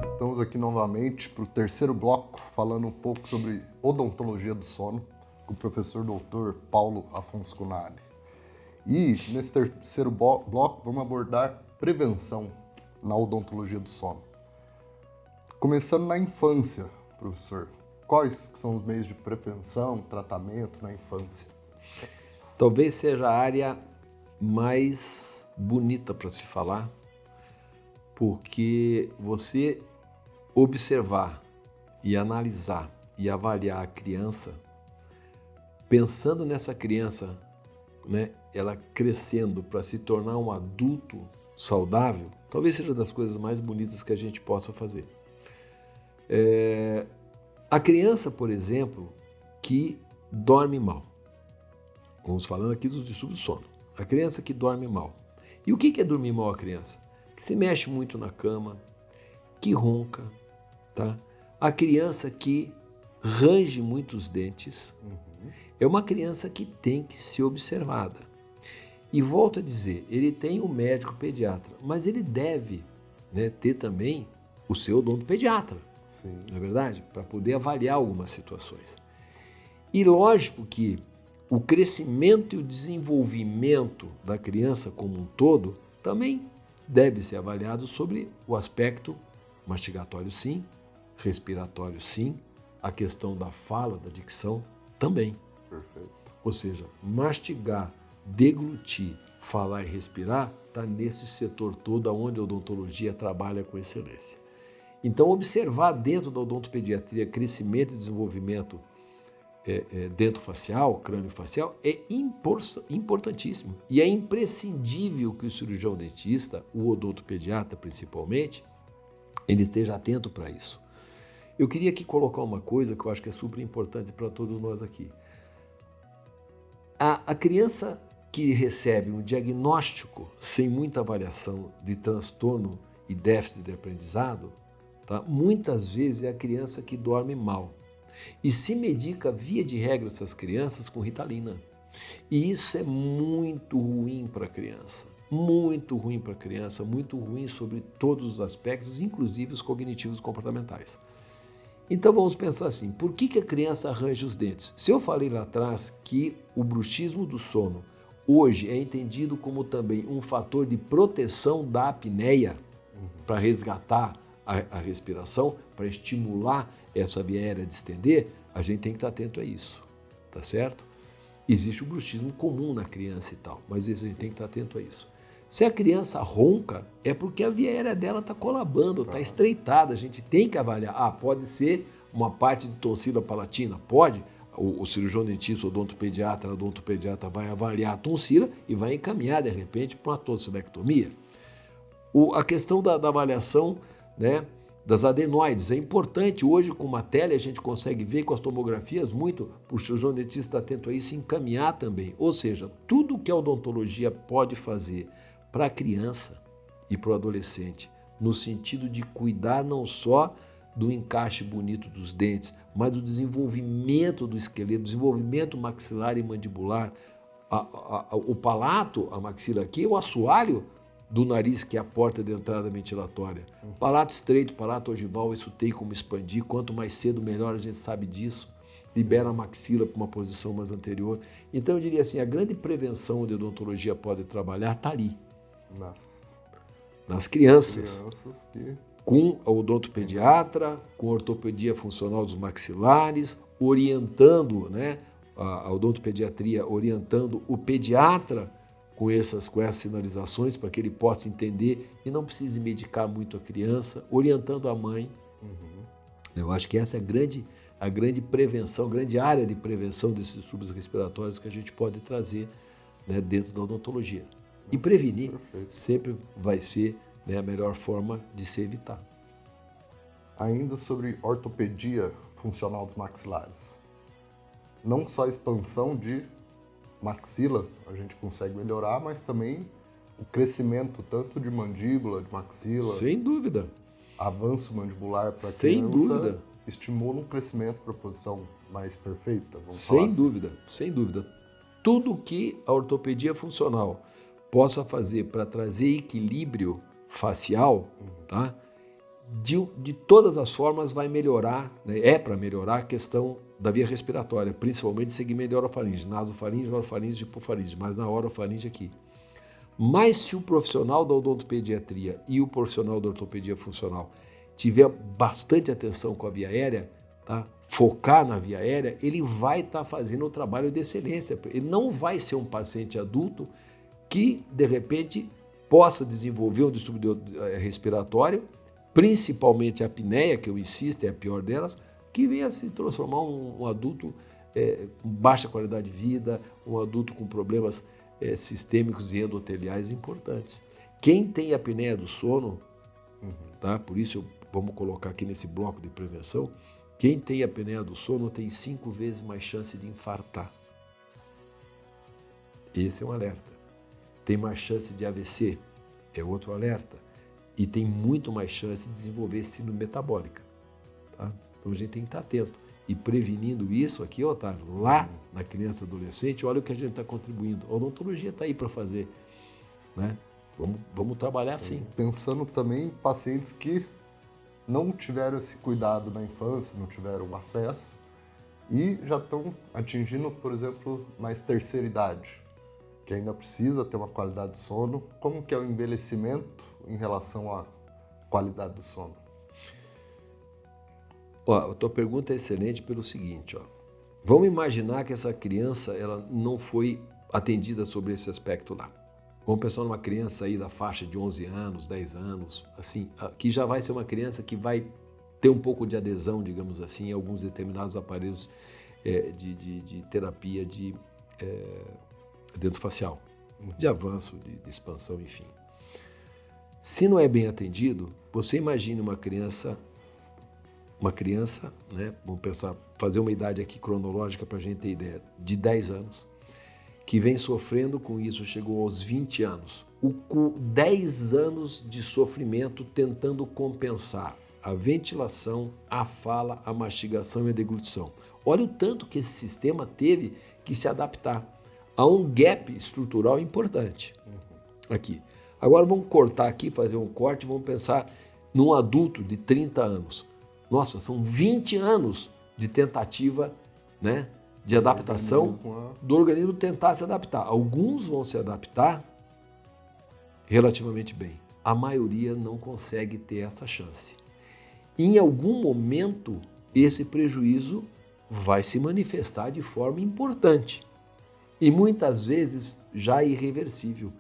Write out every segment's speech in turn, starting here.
Estamos aqui novamente para o terceiro bloco, falando um pouco sobre odontologia do sono, com o professor doutor Paulo Afonso Cunali. E nesse terceiro bloco vamos abordar prevenção na odontologia do sono. Começando na infância, professor, quais são os meios de prevenção, tratamento na infância? Talvez seja a área mais bonita para se falar, porque você observar e analisar e avaliar a criança, pensando nessa criança, né, ela crescendo para se tornar um adulto saudável, talvez seja das coisas mais bonitas que a gente possa fazer. A criança, por exemplo, que dorme mal. Vamos falando aqui dos distúrbios do sono. A criança que dorme mal. E o que é dormir mal a criança? Que se mexe muito na cama, que ronca, tá? A criança que range muito os dentes. É uma criança que tem que ser observada. E volto a dizer, ele tem um médico pediatra, mas ele deve, né, ter também o seu odontopediatra. Sim. Não é verdade? Para poder avaliar algumas situações. E lógico que o crescimento e o desenvolvimento da criança como um todo também deve ser avaliado sobre o aspecto mastigatório sim, respiratório sim, a questão da fala, da dicção também. Perfeito. Ou seja, mastigar, deglutir, falar e respirar está nesse setor todo onde a odontologia trabalha com excelência. Então, observar dentro da odontopediatria crescimento e desenvolvimento dentofacial, crâniofacial, é importantíssimo. E é imprescindível que o cirurgião dentista, o odontopediatra principalmente, ele esteja atento para isso. Eu queria aqui colocar uma coisa que eu acho que é super importante para todos nós aqui. A criança que recebe um diagnóstico sem muita avaliação de transtorno e déficit de aprendizado, tá? Muitas vezes é a criança que dorme mal. E se medica, via de regra, essas crianças com Ritalina. E isso é muito ruim para a criança. Muito ruim para a criança, muito ruim sobre todos os aspectos, inclusive os cognitivos e comportamentais. Então vamos pensar assim, por que a criança arranja os dentes? Se eu falei lá atrás que o bruxismo do sono hoje é entendido como também um fator de proteção da apneia, para resgatar a respiração, para estimular essa via aérea de estender, a gente tem que estar atento a isso, tá certo? Existe o bruxismo comum na criança e tal, mas isso a gente tem que estar atento a isso. Se a criança ronca, é porque a via aérea dela está colabando, está estreitada, a gente tem que avaliar. Pode ser uma parte de tonsila palatina? Pode. O cirurgião dentista, o odontopediatra vai avaliar a tonsila e vai encaminhar, de repente, para uma tonsilectomia. A questão da avaliação, né, das adenoides é importante. Hoje, com uma tele, a gente consegue ver com as tomografias muito, o cirurgião dentista está atento a isso, encaminhar também. Ou seja, tudo que a odontologia pode fazer para a criança e para o adolescente, no sentido de cuidar não só do encaixe bonito dos dentes, mas do desenvolvimento do esqueleto, desenvolvimento maxilar e mandibular, o palato, a maxila aqui, o assoalho do nariz, que é a porta de entrada ventilatória. Palato estreito, palato ogival, isso tem como expandir, quanto mais cedo melhor, a gente sabe disso. Libera a maxila para uma posição mais anterior. Então eu diria assim, a grande prevenção onde a odontologia pode trabalhar está ali. Nas crianças que... com a odontopediatra, com a ortopedia funcional dos maxilares, orientando, né, a odontopediatria, orientando o pediatra com essas sinalizações para que ele possa entender e não precise medicar muito a criança, orientando a mãe. Eu acho que essa é a grande prevenção, a grande área de prevenção desses distúrbios respiratórios que a gente pode trazer, né, dentro da odontologia. E prevenir sempre vai ser, né, a melhor forma de se evitar. Ainda sobre ortopedia funcional dos maxilares. Não só a expansão de maxila a gente consegue melhorar, mas também o crescimento tanto de mandíbula, de maxila. Sem dúvida. Avanço mandibular para a criança. Sem dúvida. Estimula um crescimento para a posição mais perfeita, vamos falar assim. Sem dúvida, sem dúvida. Tudo que a ortopedia funcional possa fazer para trazer equilíbrio facial, tá? De todas as formas vai melhorar, né? É para melhorar a questão da via respiratória, principalmente segmento de orofaringe, nasofaringe, orofaringe e hipofaringe, mas na orofaringe aqui. Mas se o profissional da odontopediatria e o profissional da ortopedia funcional tiver bastante atenção com a via aérea, tá? Focar na via aérea, ele vai estar fazendo o trabalho de excelência. Ele não vai ser um paciente adulto que, de repente, possa desenvolver um distúrbio respiratório, principalmente a apneia, que eu insisto, é a pior delas, que venha a se transformar um adulto com baixa qualidade de vida, um adulto com problemas sistêmicos e endoteliais importantes. Quem tem apneia do sono, tá? Por isso vamos colocar aqui nesse bloco de prevenção, quem tem apneia do sono tem 5 vezes mais chance de infartar. Esse é um alerta. Tem mais chance de AVC, é outro alerta. E tem muito mais chance de desenvolver síndrome metabólica. Tá? Então a gente tem que estar atento. E prevenindo isso aqui, Otávio, lá na criança e adolescente, olha o que a gente está contribuindo. A odontologia está aí para fazer. Né? Vamos trabalhar assim. Pensando também em pacientes que não tiveram esse cuidado na infância, não tiveram acesso e já estão atingindo, por exemplo, mais terceira idade, que ainda precisa ter uma qualidade de sono. Como que é o envelhecimento em relação à qualidade do sono? A tua pergunta é excelente pelo seguinte, vamos imaginar que essa criança ela não foi atendida sobre esse aspecto lá. Vamos pensar numa criança aí da faixa de 11 anos, 10 anos, assim, que já vai ser uma criança que vai ter um pouco de adesão, digamos assim, em alguns determinados aparelhos de terapia de dentofacial, de avanço, de expansão, enfim. Se não é bem atendido, você imagine uma criança, né, vamos pensar, fazer uma idade aqui cronológica para a gente ter ideia, de 10 anos, que vem sofrendo com isso, chegou aos 20 anos, com 10 anos de sofrimento tentando compensar a ventilação, a fala, a mastigação e a deglutição. Olha o tanto que esse sistema teve que se adaptar a um gap estrutural importante aqui. Agora vamos cortar aqui, fazer um corte, vamos pensar num adulto de 30 anos. Nossa, são 20 anos de tentativa, né, de adaptação do organismo tentar se adaptar. Alguns vão se adaptar relativamente bem. A maioria não consegue ter essa chance. Em algum momento, esse prejuízo vai se manifestar de forma importante e muitas vezes já irreversível,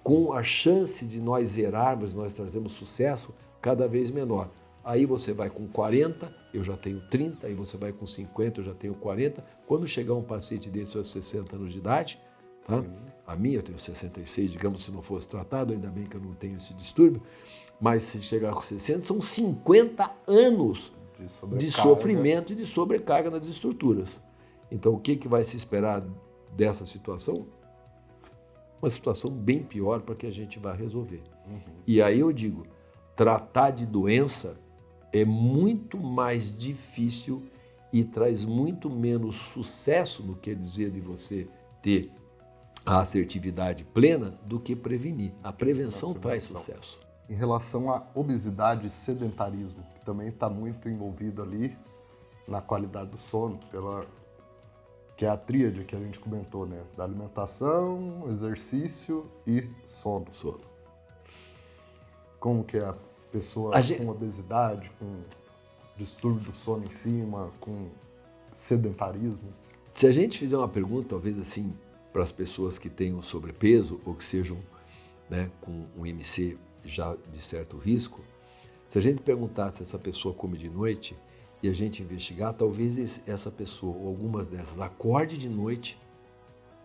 com a chance de nós zerarmos, nós trazemos sucesso cada vez menor. Aí você vai com 40, eu já tenho 30, aí você vai com 50, eu já tenho 40. Quando chegar um paciente desse aos 60 anos de idade, tá? A minha eu tenho 66, digamos, se não fosse tratado, ainda bem que eu não tenho esse distúrbio, mas se chegar com 60, são 50 anos de sofrimento e de sobrecarga nas estruturas. Então, o que vai se esperar dessa situação? Uma situação bem pior para que a gente vá resolver. E aí eu digo, tratar de doença é muito mais difícil e traz muito menos sucesso no que dizer de você ter a assertividade plena do que prevenir. A prevenção traz sucesso. Em relação à obesidade e sedentarismo, que também está muito envolvido ali na qualidade do sono, que é a tríade que a gente comentou, né? Da alimentação, exercício e sono. Como que é a pessoa com obesidade, com distúrbio do sono em cima, com sedentarismo? Se a gente fizer uma pergunta, talvez assim, para as pessoas que tenham sobrepeso ou que sejam, né, com um IMC já de certo risco, se a gente perguntar se essa pessoa come de noite e a gente investigar, talvez essa pessoa ou algumas dessas acorde de noite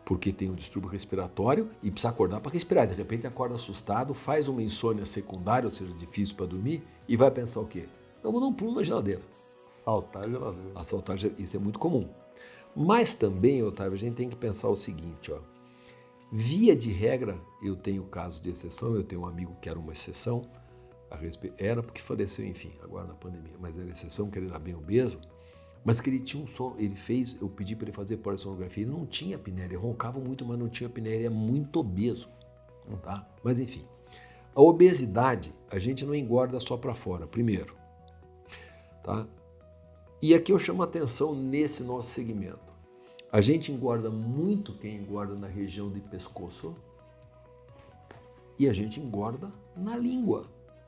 porque tem um distúrbio respiratório e precisa acordar para respirar. De repente acorda assustado, faz uma insônia secundária, ou seja, difícil para dormir, e vai pensar o quê? Eu vou dar um pulo na geladeira. Assaltar a geladeira. Assaltar a geladeira, isso é muito comum. Mas também, Otávio, a gente tem que pensar o seguinte, via de regra, eu tenho casos de exceção, eu tenho um amigo que era uma exceção, era porque faleceu, enfim, agora na pandemia, mas era exceção, que ele era bem obeso, mas que ele tinha um sono, eu pedi para ele fazer polissonografia, ele não tinha apneia, ele roncava muito, mas não tinha apneia, ele é muito obeso, tá? Mas enfim, A obesidade, a gente não engorda só para fora, primeiro. Tá? E aqui eu chamo a atenção nesse nosso segmento. A gente engorda muito quem engorda na região de pescoço e a gente engorda na língua.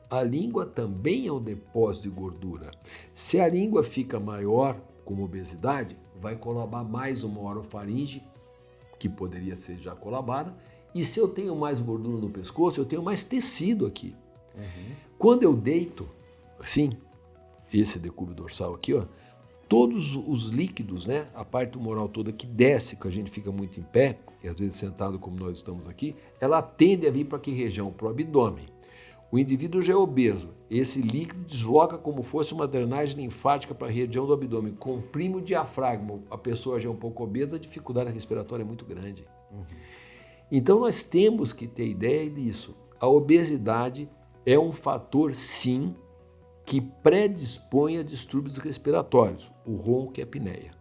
A língua também é um depósito de gordura. Se a língua fica maior com obesidade, vai colabar mais uma orofaringe, que poderia ser já colabada, e se eu tenho mais gordura no pescoço, eu tenho mais tecido aqui. Quando eu deito, assim, esse decúbito dorsal aqui, ó, todos os líquidos, né, a parte tumoral toda que desce, que a gente fica muito em pé, e às vezes sentado como nós estamos aqui, ela tende a vir para que região? Para o abdômen. O indivíduo já é obeso, esse líquido desloca como fosse uma drenagem linfática para a região do abdômen, comprime o diafragma, a pessoa já é um pouco obesa, a dificuldade respiratória é muito grande. Então nós temos que ter ideia disso. A obesidade é um fator, sim, que predispõe a distúrbios respiratórios, o ronco e a apneia.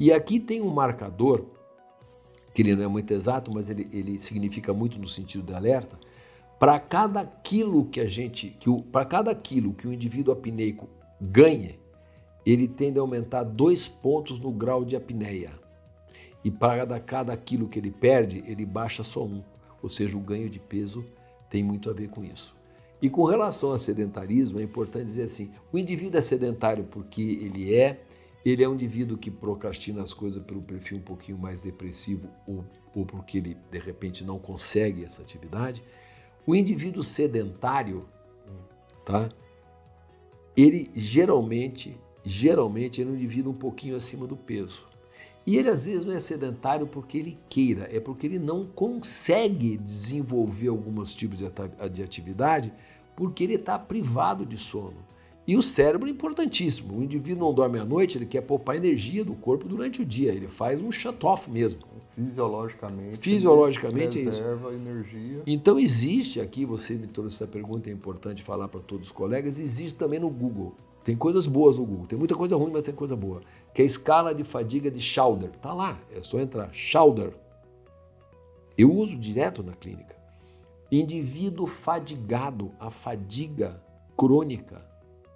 E aqui tem um marcador, que ele não é muito exato, mas ele significa muito no sentido de alerta. Para cada quilo para cada quilo que o indivíduo apneico ganhe, ele tende a aumentar 2 pontos no grau de apneia. E para cada quilo que ele perde, ele baixa só 1. Ou seja, o ganho de peso tem muito a ver com isso. E com relação ao sedentarismo, é importante dizer assim, o indivíduo é sedentário porque ele é um indivíduo que procrastina as coisas pelo perfil um pouquinho mais depressivo ou porque ele, de repente, não consegue essa atividade. O indivíduo sedentário, tá? Ele geralmente ele é um indivíduo um pouquinho acima do peso. E ele às vezes não é sedentário porque ele queira, é porque ele não consegue desenvolver alguns tipos de atividade porque ele está privado de sono. E o cérebro é importantíssimo. O indivíduo não dorme à noite, ele quer poupar energia do corpo durante o dia, ele faz um shut-off mesmo. Fisiologicamente é isso. Preserva a energia. Então existe aqui, você me trouxe essa pergunta, é importante falar para todos os colegas, existe também no Google. Tem coisas boas no Google, tem muita coisa ruim, mas tem coisa boa. Que é a escala de fadiga de Schauder. Tá lá, é só entrar. Schauder. Eu uso direto na clínica. Indivíduo fadigado, a fadiga crônica,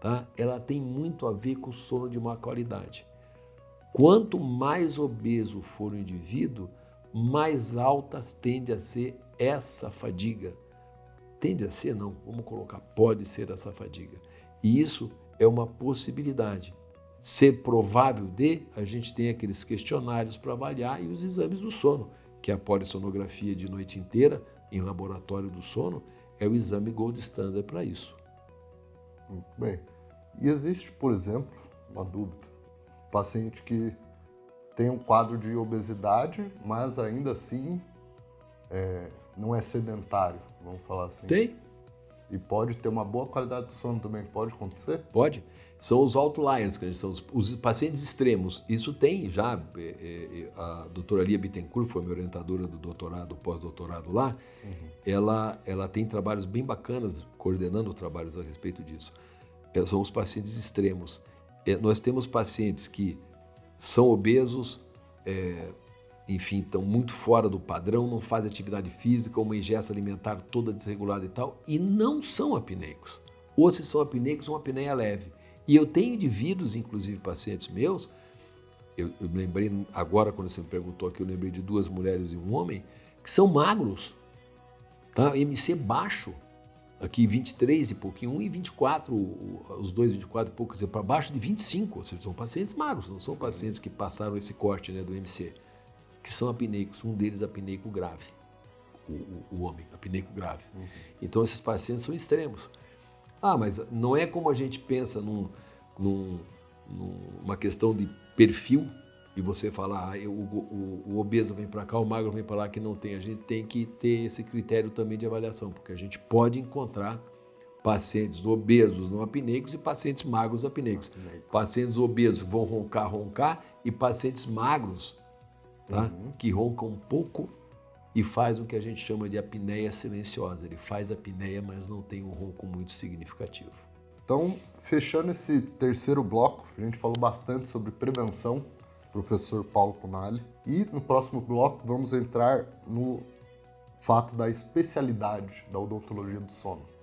tá? Ela tem muito a ver com o sono de má qualidade. Quanto mais obeso for o indivíduo, mais altas tende a ser essa fadiga. Tende a ser, não, vamos colocar, pode ser essa fadiga. E isso é uma possibilidade. Ser provável a gente tem aqueles questionários para avaliar e os exames do sono, que é a polissonografia de noite inteira em laboratório do sono, é o exame gold standard para isso. Muito bem. E existe, por exemplo, uma dúvida, paciente que tem um quadro de obesidade, mas ainda assim não é sedentário, vamos falar assim. Tem. E pode ter uma boa qualidade de sono também, pode acontecer? Pode. São os outliers, que são os pacientes extremos. Isso tem já. A doutora Lia Bittencourt foi minha orientadora do doutorado, pós-doutorado lá. Ela tem trabalhos bem bacanas, coordenando trabalhos a respeito disso. São os pacientes extremos. Nós temos pacientes que são obesos, enfim, estão muito fora do padrão, não fazem atividade física, uma ingesta alimentar toda desregulada e tal, e não são apneicos. Ou se são apneicos, uma apneia leve. E eu tenho indivíduos, inclusive pacientes meus, eu me lembrei agora, quando você me perguntou aqui, eu lembrei de 2 mulheres e um homem, que são magros, tá? MC baixo, aqui 23 e pouquinho, 1 e 24, os 2 24 e pouco, quer dizer, para baixo de 25, ou seja, são pacientes magros, não são pacientes que passaram esse corte, né, do MC, que são apneicos, um deles apneico grave, o homem, apneico grave. Então esses pacientes são extremos. Ah, mas não é como a gente pensa numa questão de perfil e você falar, o obeso vem para cá, o magro vem para lá, que não tem. A gente tem que ter esse critério também de avaliação, porque a gente pode encontrar pacientes obesos não apneicos e pacientes magros apneicos. Pacientes obesos vão roncar e pacientes magros, tá? Que roncam pouco e faz o que a gente chama de apneia silenciosa. Ele faz apneia, mas não tem um ronco muito significativo. Então, fechando esse terceiro bloco, a gente falou bastante sobre prevenção, professor Paulo Cunali. E no próximo bloco vamos entrar no fato da especialidade da odontologia do sono.